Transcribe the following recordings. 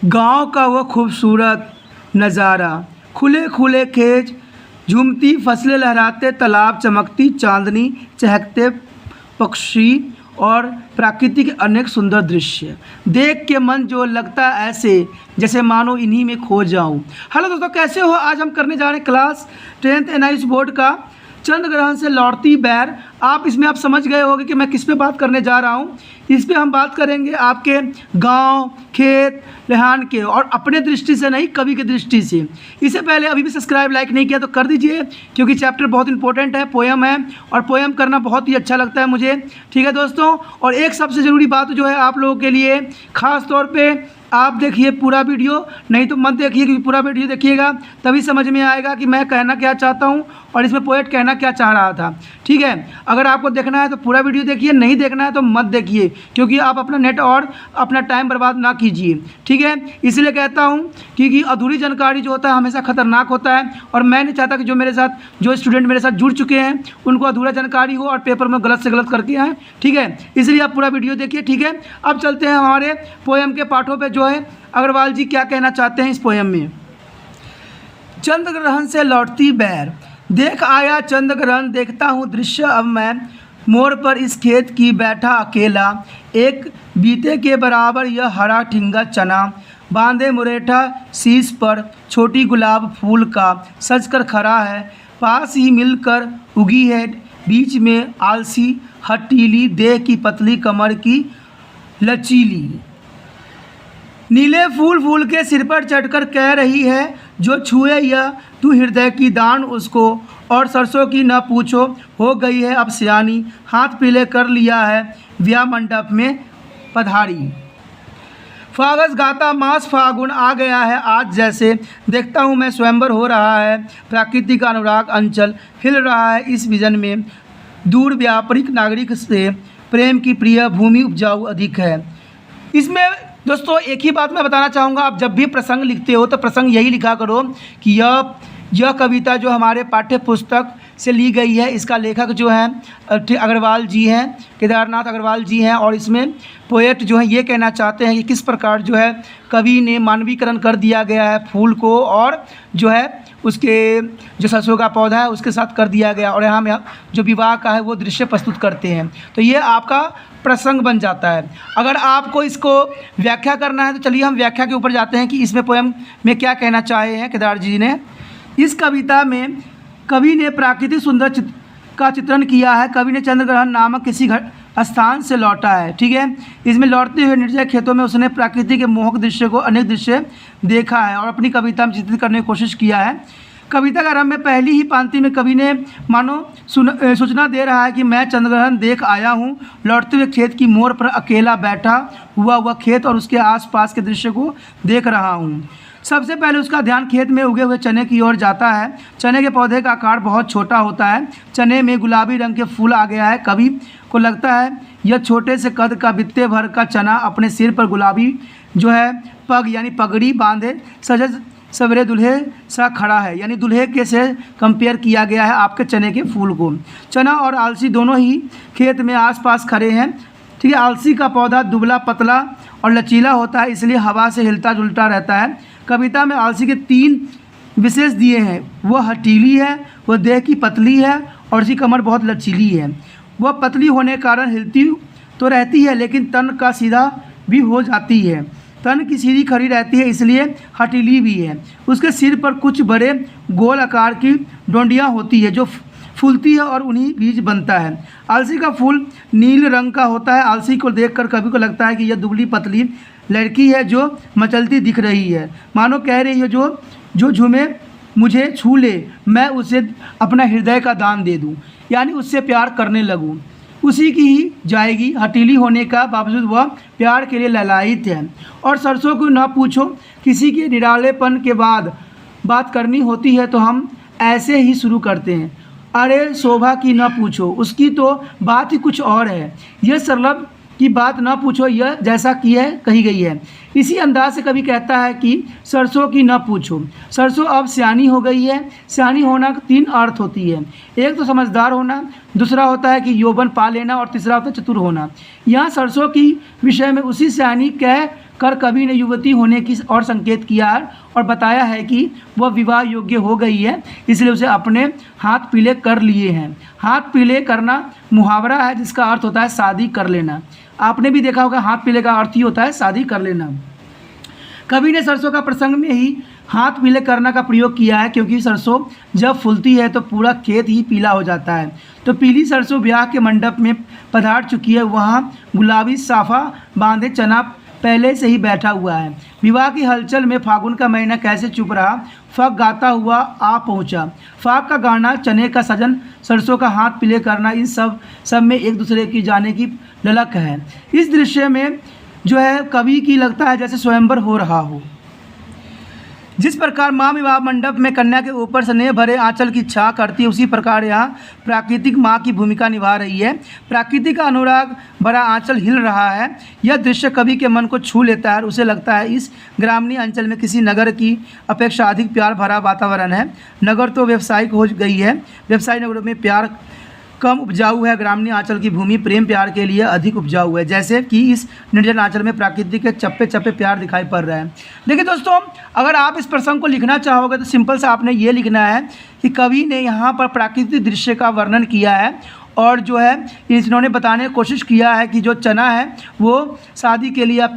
गांव का वो खूबसूरत नज़ारा, खुले खुले खेत, झूमती फसलें, लहराते तालाब, चमकती चांदनी, चहकते पक्षी और प्रकृति के अनेक सुंदर दृश्य देख के मन जो लगता है ऐसे जैसे मानो इन्हीं में खो जाऊं। हेलो दोस्तों, कैसे हो? आज हम करने जा रहे हैं क्लास 10th NIS बोर्ड का चंद्र ग्रहण से लौटती बैर। इसमें आप समझ गए होंगे कि मैं किस पे बात करने जा रहा हूँ। इस पे हम बात करेंगे आपके गांव, खेत, रेहान के, और अपने दृष्टि से नहीं, कवि की दृष्टि से। इससे पहले अभी भी सब्सक्राइब लाइक नहीं किया तो कर दीजिए, क्योंकि चैप्टर बहुत इंपॉर्टेंट है, पोएम है, और पोएम करना बहुत ही अच्छा लगता है मुझे। ठीक है दोस्तों, और एक सबसे ज़रूरी बात जो है आप लोगों के लिए, ख़ास तौर पर आप देखिए पूरा वीडियो, नहीं तो मत देखिए, क्योंकि पूरा वीडियो देखिएगा तभी समझ में आएगा कि मैं कहना क्या चाहता हूँ और इसमें पोएट कहना क्या चाह रहा था। ठीक है, अगर आपको देखना है तो पूरा वीडियो देखिए, नहीं देखना है तो मत देखिए, क्योंकि आप अपना नेट और अपना टाइम बर्बाद ना कीजिए। ठीक है, इसलिए कहता हूँ क्योंकि अधूरी जानकारी जो होता है हमेशा ख़तरनाक होता है, और मैं नहीं चाहता कि जो स्टूडेंट मेरे साथ जुड़ चुके हैं उनको अधूरा जानकारी हो और पेपर में गलत से गलत करके आएँ। ठीक है, इसलिए आप पूरा वीडियो देखिए। ठीक है, अब चलते हैं हमारे पोएम के पाठों पर। जो है अग्रवाल जी क्या कहना चाहते हैं इस पोएम में। चंद्र ग्रहण से लौटती बैर, देख आया चंद्र ग्रहण, देखता हूँ दृश्य अब मैं, मोड़ पर इस खेत की बैठा अकेला, एक बीते के बराबर यह हरा ठिंगा चना, बांधे मुरेठा शीश पर, छोटी गुलाब फूल का सज कर खड़ा है, पास ही मिलकर उगी है, बीच में आलसी हटीली, देह की पतली कमर की लचीली, नीले फूल फूल के सिर पर चढ़कर कह रही है, जो छुए यह तू हृदय की दान उसको, और सरसों की न पूछो हो गई है अब सियानी, हाथ पीले कर लिया है ब्याह मंडप में पधारी, फागस गाता मास फागुन आ गया है आज, जैसे देखता हूँ मैं स्वयंवर हो रहा है, प्रकृति का अनुराग अंचल हिल रहा है इस विजन में, दूर व्यापारिक नागरिक से प्रेम की प्रिय भूमि उपजाऊ अधिक है। इसमें दोस्तों एक ही बात मैं बताना चाहूँगा, आप जब भी प्रसंग लिखते हो तो प्रसंग यही लिखा करो कि यह कविता जो हमारे पाठ्य पुस्तक से ली गई है, इसका लेखक जो हैं अग्रवाल जी हैं, केदारनाथ अग्रवाल जी हैं, और इसमें पोएट जो है ये कहना चाहते हैं कि किस प्रकार जो है कवि ने मानवीकरण कर दिया गया है फूल को, और जो है उसके जो सरसों का पौधा है उसके साथ कर दिया गया, और यहाँ जो विवाह का है वो दृश्य प्रस्तुत करते हैं। तो ये आपका प्रसंग बन जाता है। अगर आपको इसको व्याख्या करना है तो चलिए हम व्याख्या के ऊपर जाते हैं कि इसमें पोएम में क्या कहना चाहे हैं केदार जी ने। इस कविता में कवि ने प्राकृतिक सुंदर का चित्रण किया है। कवि ने चंद्र ग्रहण नामक किसी स्थान से लौटा है। ठीक है, इसमें लौटते हुए निर्जय खेतों में उसने प्रकृति के मोहक दृश्य को अनेक दृश्य देखा है और अपनी कविता में चित्रित करने की कोशिश किया है। कविता के आरंभ में पहली ही पंक्ति में कवि ने मानो सूचना दे रहा है कि मैं चंद्रग्रहण देख आया हूँ, लौटते हुए खेत की मोड़ पर अकेला बैठा हुआ वह खेत और उसके आसपास के दृश्य को देख रहा हूँ। सबसे पहले उसका ध्यान खेत में उगे हुए चने की ओर जाता है। चने के पौधे का आकार बहुत छोटा होता है। चने में गुलाबी रंग के फूल आ गया है। कवि को लगता है यह छोटे से कद का बित्ते भर का चना अपने सिर पर गुलाबी जो है पग यानी पगड़ी बांधे सजग सवेरे दूल्हे सा खड़ा है, यानी दूल्हे के से कंपेयर किया गया है आपके चने के फूल को। चना और आलसी दोनों ही खेत में आसपास खड़े हैं। ठीक है, आलसी का पौधा दुबला पतला और लचीला होता है, इसलिए हवा से हिलता जुलता रहता है। कविता में आलसी के 3 विशेष दिए हैं। वह हटीली है, वह देह की पतली है और उसकी कमर बहुत लचीली है। वह पतली होने के कारण हिलती तो रहती है लेकिन तन का सीधा भी हो जाती है। तन की सीधी खड़ी रहती है इसलिए हटीली भी है। उसके सिर पर कुछ बड़े गोल आकार की डोंडियाँ होती है जो फूलती है और उन्हीं बीज बनता है। आलसी का फूल नील रंग का होता है। आलसी को देखकर कवि को लगता है कि यह दुबली पतली लड़की है जो मचलती दिख रही है, मानो कह रही है जो झूमे मुझे छू ले, मैं उसे अपना हृदय का दान दे दूं, यानी उससे प्यार करने लगूं। उसी की ही जाएगी। हटीली होने का बावजूद वह प्यार के लिए ललायित है। और सरसों को न पूछो, किसी के निरालेपन के बाद बात करनी होती है तो हम ऐसे ही शुरू करते हैं। अरे शोभा की न पूछो, उसकी तो बात ही कुछ और है। यह सरलब की बात न पूछो, यह जैसा की है कही गई है। इसी अंदाज से कभी कहता है कि सरसों की न पूछो। सरसों अब सियानी हो गई है। सियानी होना 3 अर्थ होती है। एक तो समझदार होना, दूसरा होता है कि यौवन पा लेना और तीसरा होता है चतुर होना। यहाँ सरसों की विषय में उसी सियानी कह कर कवि ने युवती होने की और संकेत किया है और बताया है कि वह विवाह योग्य हो गई है, इसलिए उसे अपने हाथ पीले कर लिए हैं। हाथ पीले करना मुहावरा है जिसका अर्थ होता है शादी कर लेना। आपने भी देखा होगा हाथ पीले का अर्थ ही होता है शादी कर लेना। कवि ने सरसों का प्रसंग में ही हाथ पीले करना का प्रयोग किया है, क्योंकि सरसों जब फूलती है तो पूरा खेत ही पीला हो जाता है। तो पीली सरसों ब्याह के मंडप में पधार चुकी है, वहाँ गुलाबी साफा बांधे चना पहले से ही बैठा हुआ है। विवाह की हलचल में फागुन का महीना कैसे चुप रहा, फाग गाता हुआ आ पहुँचा। फाग का गाना, चने का सजन, सरसों का हाथ पीले करना, इन सब में एक दूसरे की जाने की ललक है। इस दृश्य में जो है कवि की लगता है जैसे स्वयंवर हो रहा हो। जिस प्रकार माँ विवाह मंडप में कन्या के ऊपर स्नेह भरे आंचल की छा करती है, उसी प्रकार यहाँ प्राकृतिक माँ की भूमिका निभा रही है। प्राकृतिक का अनुराग भरा आंचल हिल रहा है। यह दृश्य कवि के मन को छू लेता है। उसे लगता है इस ग्रामीण अंचल में किसी नगर की अपेक्षा अधिक प्यार भरा वातावरण है। नगर तो व्यावसायिक हो गई है, व्यवसायिक नगरों में प्यार कम उपजाऊ है, ग्रामीण आंचल की भूमि प्रेम प्यार के लिए अधिक उपजाऊ है। जैसे कि इस निर्जन आंचल में प्रकृति के चप्पे चप्पे प्यार दिखाई पड़ रहा है। देखिए दोस्तों, अगर आप इस प्रसंग को लिखना चाहोगे तो सिंपल सा आपने ये लिखना है कि कवि ने यहाँ पर प्राकृतिक दृश्य का वर्णन किया है और जो है इन्होंने बताने की कोशिश किया है कि जो चना है वो शादी के लिए अब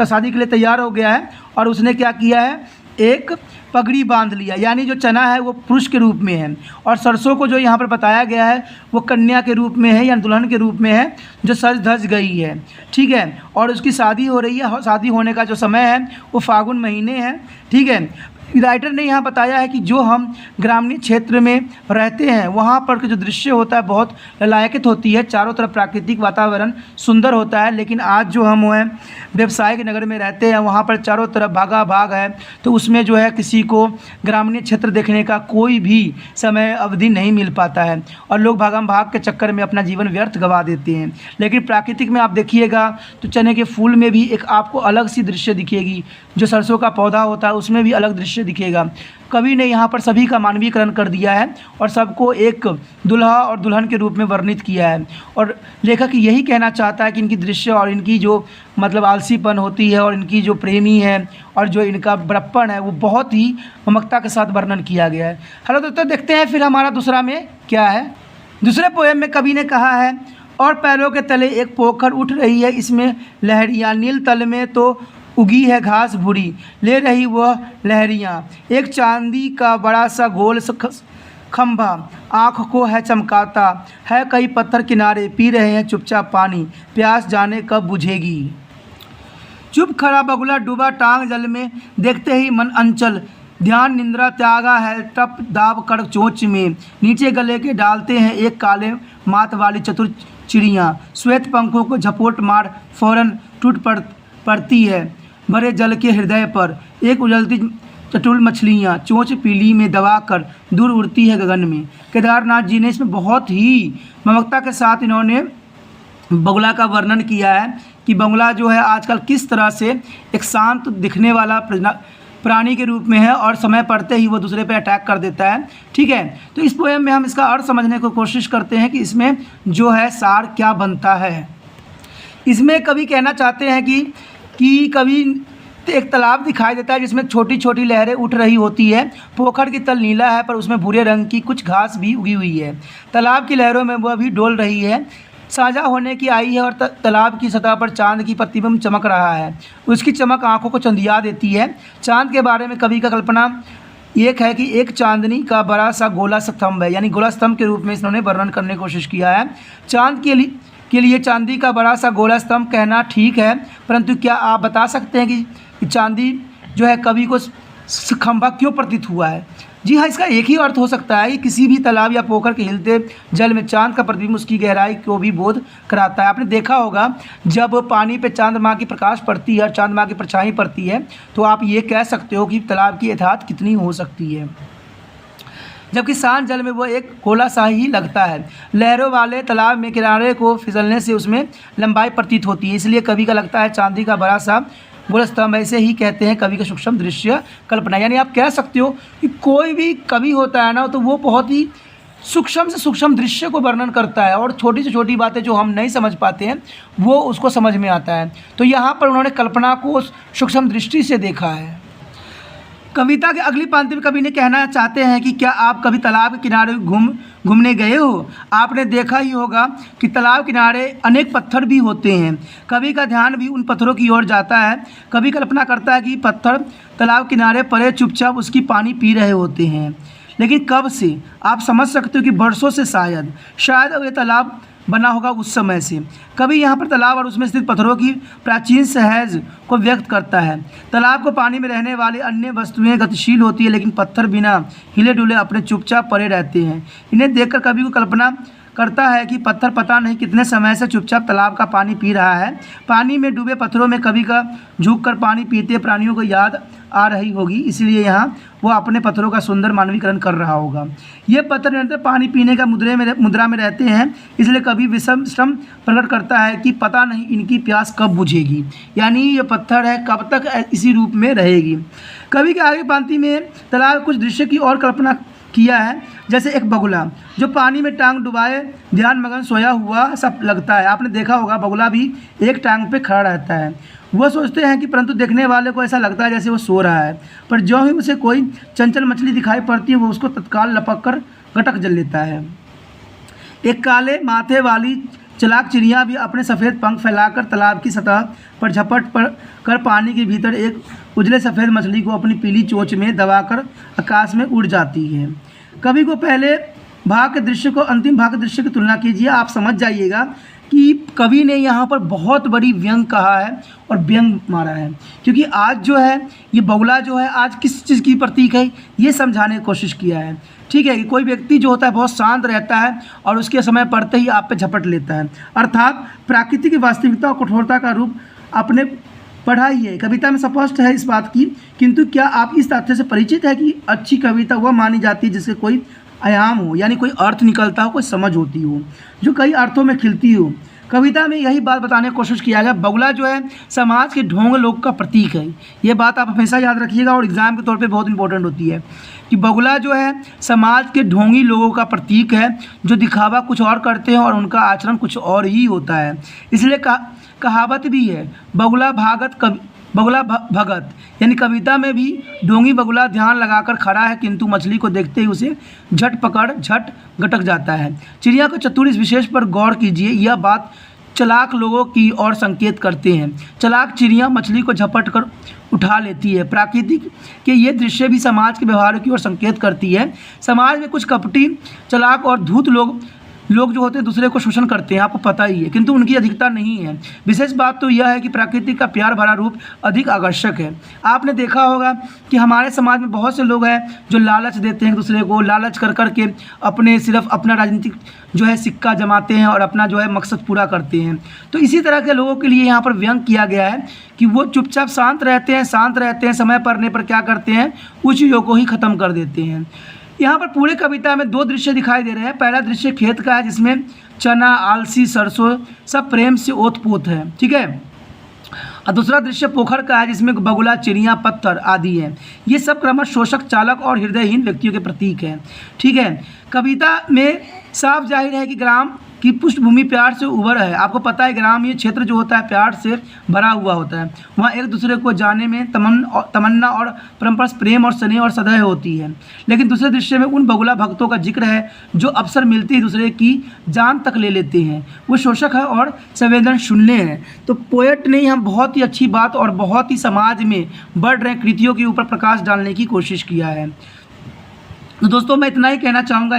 शादी के लिए तैयार हो गया है और उसने क्या किया है, एक पगड़ी बांध लिया, यानी जो चना है वो पुरुष के रूप में है और सरसों को जो यहाँ पर बताया गया है वो कन्या के रूप में है या दुल्हन के रूप में है जो सज धज गई है। ठीक है, और उसकी शादी हो रही है। शादी होने का जो समय है वो फागुन महीने है। ठीक है, राइटर ने यहाँ बताया है कि जो हम ग्रामीण क्षेत्र में रहते हैं वहाँ पर जो दृश्य होता है बहुत ललायकित होती है, चारों तरफ प्राकृतिक वातावरण सुंदर होता है। लेकिन आज जो हम हैं व्यवसायिक नगर में रहते हैं वहाँ पर चारों तरफ भागा भाग है, तो उसमें जो है किसी को ग्रामीण क्षेत्र देखने का कोई भी समय अवधि नहीं मिल पाता है और लोग भागम भाग के चक्कर में अपना जीवन व्यर्थ गंवा देते हैं। लेकिन प्राकृतिक में आप देखिएगा तो चने के फूल में भी एक आपको अलग सी दृश्य दिखेगी, जो सरसों का पौधा होता है उसमें भी अलग दृश्य दिखेगा। कवि ने यहाँ पर सभी का मानवीकरण कर दिया है और सबको एक दुल्हा और दुल्हन के रूप में वर्णित किया है और लेखक यही कहना चाहता है कि इनकी दृश्य और इनकी जो मतलब आलसीपन होती है और इनकी जो प्रेमी है और जो इनका बड़प्पन है वो बहुत ही ममता के साथ वर्णन किया गया है। हेलो दोस्तों, देखते हैं फिर हमारा दूसरा में क्या है। दूसरे पोएम में कवि ने कहा है, और पैरों के तले एक पोखर उठ रही है, इसमें लहरियाँ, नील तल में तो उगी है घास भूरी, ले रही वह लहरियाँ। एक चांदी का बड़ा सा गोल खंभा आँख को है चमकाता है, कई पत्थर किनारे पी रहे हैं चुपचाप पानी, प्यास जाने कब बुझेगी। चुप खड़ा बगुला डूबा टांग जल में, देखते ही मन अंचल, ध्यान निंद्रा त्यागा है टप दाब कर चोंच में, नीचे गले के डालते हैं एक काले मात वाली चतुर चिड़ियाँ, श्वेत पंखों को झपोट मार फौरन टूट पड़ती है भरे जल के हृदय पर, एक उजलती चटुल मछलियाँ चोंच पीली में दबा कर दूर उड़ती है गगन में। केदारनाथ जी ने इसमें बहुत ही ममता के साथ इन्होंने बगुला का वर्णन किया है कि बगुला जो है आजकल किस तरह से एक शांत दिखने वाला प्राणी के रूप में है और समय पड़ते ही वो दूसरे पे अटैक कर देता है। ठीक है, तो इस पोएम में हम इसका अर्थ समझने की कोशिश करते हैं कि इसमें जो है सार क्या बनता है। इसमें कवि कहना चाहते हैं कि कवि एक तालाब दिखाई देता है जिसमें छोटी छोटी लहरें उठ रही होती है। पोखर की तल नीला है पर उसमें भूरे रंग की कुछ घास भी उगी हुई है। तालाब की लहरों में वह भी डोल रही है, साझा होने की आई है और तालाब की सतह पर चांद की प्रतिबिंब चमक रहा है। उसकी चमक आंखों को चंदिया देती है। चांद के बारे में कवि का कल्पना एक है कि एक चांदनी का बड़ा सा गोला स्तंभ है, यानी गोला स्तंभ के रूप में इन्होंने वर्णन करने की कोशिश किया है। चांद के लिए चांदी का बड़ा सा गोला स्तंभ कहना ठीक है, परंतु क्या आप बता सकते हैं कि चांदी जो है कवि को खंभा क्यों प्रतीत हुआ है? जी हाँ, इसका एक ही अर्थ हो सकता है कि किसी भी तालाब या पोखर के हिलते जल में चांद का प्रतिबिंब उसकी गहराई को भी बोध कराता है। आपने देखा होगा जब पानी पे चंद्रमा की प्रकाश पड़ती है और चंद्रमा की परछाई पड़ती है तो आप ये कह सकते हो कि तालाब की यथार्थ कितनी हो सकती है, जबकि शांत जल में वो एक गोला सा ही लगता है। लहरों वाले तालाब में किनारे को फिसलने से उसमें लंबाई प्रतीत होती है, इसलिए कवि का लगता है चांदी का बड़ा सा गोला स्तंभ। ऐसे ही कहते हैं कवि का सूक्ष्म दृश्य कल्पना, यानी आप कह सकते हो कि कोई भी कवि होता है ना तो वो बहुत ही सूक्ष्म से सूक्ष्म दृश्य को वर्णन करता है और छोटी से छोटी बातें जो हम नहीं समझ पाते हैं वो उसको समझ में आता है। तो यहाँ पर उन्होंने कल्पना को सूक्ष्म दृष्टि से देखा है। कविता के अगली पंक्ति में कवि ने कहना चाहते हैं कि क्या आप कभी तालाब के किनारे घूमने गए हो? आपने देखा ही होगा कि तालाब किनारे अनेक पत्थर भी होते हैं। कवि का ध्यान भी उन पत्थरों की ओर जाता है। कवि कल्पना करता है कि पत्थर तालाब किनारे पड़े चुपचाप उसकी पानी पी रहे होते हैं। लेकिन कब से? आप समझ सकते हो कि वर्षों से शायद ये तालाब बना होगा उस समय से। कभी यहाँ पर तालाब और उसमें स्थित पत्थरों की प्राचीन सहज को व्यक्त करता है। तालाब को पानी में रहने वाली अन्य वस्तुएं गतिशील होती है, लेकिन पत्थर बिना हिले डुले अपने चुपचाप पड़े रहते हैं। इन्हें देखकर कवि को कल्पना करता है कि पत्थर पता नहीं कितने समय से चुपचाप तालाब का पानी पी रहा है। पानी में डूबे पत्थरों में कवि का झुककर पानी पीते प्राणियों को याद आ रही होगी, इसलिए यहाँ वो अपने पत्थरों का सुंदर मानवीकरण कर रहा होगा। ये पत्थर निरंतर पानी पीने का मुद्रा में रहते हैं, इसलिए कवि विषम श्रम प्रकट करता है कि पता नहीं इनकी प्यास कब बुझेगी, यानी ये पत्थर है कब तक इसी रूप में रहेगी। कवि के आगे पंक्ति में तालाब कुछ दृश्य की और कल्पना किया है, जैसे एक बगुला जो पानी में टांग डुबाए ध्यान मगन सोया हुआ सब लगता है। आपने देखा होगा बगुला भी एक टांग पे खड़ा रहता है। वो सोचते हैं कि परंतु देखने वाले को ऐसा लगता है जैसे वो सो रहा है, पर जो ही उसे कोई चंचल मछली दिखाई पड़ती है वो उसको तत्काल लपक कर गटक जल लेता है। एक काले माथे वाली चालाक चिड़िया भी अपने सफ़ेद पंख फैलाकर तालाब की सतह पर झपट कर पानी के भीतर एक उजले सफ़ेद मछली को अपनी पीली चोंच में दबाकर आकाश में उड़ जाती है। कवि को पहले भाग के दृश्य को अंतिम भाग के दृश्य की तुलना कीजिए, आप समझ जाइएगा कि कवि ने यहाँ पर बहुत बड़ी व्यंग कहा है और व्यंग मारा है, क्योंकि आज जो है ये बगुला जो है आज किस चीज़ की प्रतीक है ये समझाने की कोशिश किया है। ठीक है कि कोई व्यक्ति जो होता है बहुत शांत रहता है और उसके समय पड़ते ही आप पे झपट लेता है, अर्थात प्रकृति की वास्तविकता और कठोरता का रूप आपने पढ़ा ही है। कविता में स्पष्ट है इस बात की, किंतु क्या आप इस तथ्य से परिचित है कि अच्छी कविता वह मानी जाती है जिससे कोई आयाम हो, यानी कोई अर्थ निकलता हो, कोई समझ होती हो, जो कई अर्थों में खिलती हो। कविता में यही बात बताने की कोशिश किया गया। बगुला जो है समाज के ढोंग लोग का प्रतीक है। ये बात आप हमेशा याद रखिएगा और एग्ज़ाम के तौर पे बहुत इंपॉर्टेंट होती है कि बगुला जो है समाज के ढोंगी लोगों का प्रतीक है, जो दिखावा कुछ और करते हैं और उनका आचरण कुछ और ही होता है। इसलिए कहावत भी है बगुला भगत, यानी कविता में भी ढोंगी बगुला ध्यान लगाकर खड़ा है, किंतु मछली को देखते ही उसे झट गटक जाता है। चिड़िया को चतुर इस विशेष पर गौर कीजिए, यह बात चालाक लोगों की ओर संकेत करते हैं। चालाक चिड़िया मछली को झपट कर उठा लेती है। प्राकृतिक के ये दृश्य भी समाज के व्यवहार की ओर संकेत करती है। समाज में कुछ कपटी चालाक और धूर्त लोग जो होते हैं दूसरे को शोषण करते हैं, आपको पता ही है, किंतु उनकी अधिकता नहीं है। विशेष बात तो यह है कि प्रकृति का प्यार भरा रूप अधिक आकर्षक है। आपने देखा होगा कि हमारे समाज में बहुत से लोग हैं जो लालच देते हैं दूसरे को, लालच कर के सिर्फ अपना राजनीतिक जो है सिक्का जमाते हैं और अपना जो है मकसद पूरा करते हैं। तो इसी तरह के लोगों के लिए यहाँ पर व्यंग किया गया है कि वो चुपचाप शांत रहते हैं, समय पड़ने पर क्या करते हैं उस चीज़ों को ही ख़त्म कर देते हैं। यहाँ पर पूरे कविता में दो दृश्य दिखाई दे रहे हैं। पहला दृश्य खेत का है जिसमें चना, आलसी, सरसों सब प्रेम से ओत-पोत है, ठीक है, और दूसरा दृश्य पोखर का है जिसमें बगुला, चिड़िया, पत्थर आदि हैं। ये सब क्रमश शोषक, चालक और हृदयहीन व्यक्तियों के प्रतीक हैं। ठीक है, कविता में साफ जाहिर है कि ग्राम की पृष्ठभूमि प्यार से उभर है। आपको पता है ग्रामीण क्षेत्र जो होता है प्यार से भरा हुआ होता है, वहाँ एक दूसरे को जाने में तमन्ना और परस्पर प्रेम और स्नेह और सदैव होती है। लेकिन दूसरे दृश्य में उन बगुला भक्तों का जिक्र है जो अवसर मिलते ही दूसरे की जान तक ले लेते हैं। वो शोषक है और संवेदनशील हैं। तो पोएट ने यहाँ बहुत ही अच्छी बात और बहुत ही समाज में बढ़ रहे कृतियों के ऊपर प्रकाश डालने की कोशिश किया है। तो दोस्तों मैं इतना ही कहना चाहूँगा,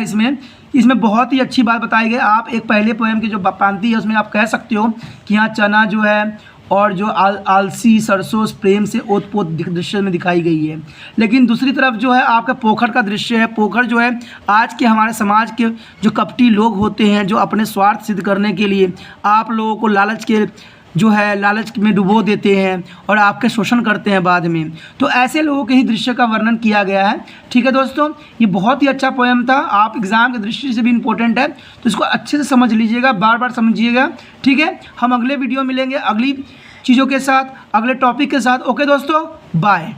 इसमें बहुत ही अच्छी बात बताई गई। आप एक पहले पोएम की जो पंक्ति है उसमें आप कह सकते हो कि यहाँ चना जो है और जो आलसी, सरसों प्रेम से ओत-पोत दृश्य में दिखाई गई है। लेकिन दूसरी तरफ जो है आपका पोखर का दृश्य है। पोखर जो है आज के हमारे समाज के जो कपटी लोग होते हैं, जो अपने स्वार्थ सिद्ध करने के लिए आप लोगों को लालच में डुबो देते हैं और आपके शोषण करते हैं बाद में। तो ऐसे लोगों के ही दृश्य का वर्णन किया गया है। ठीक है दोस्तों, ये बहुत ही अच्छा पोएम था। आप एग्ज़ाम के दृष्टि से भी इम्पोर्टेंट है, तो इसको अच्छे से समझ लीजिएगा, बार बार समझिएगा। ठीक है, हम अगले वीडियो मिलेंगे अगली चीज़ों के साथ, अगले टॉपिक के साथ। ओके दोस्तों, बाय।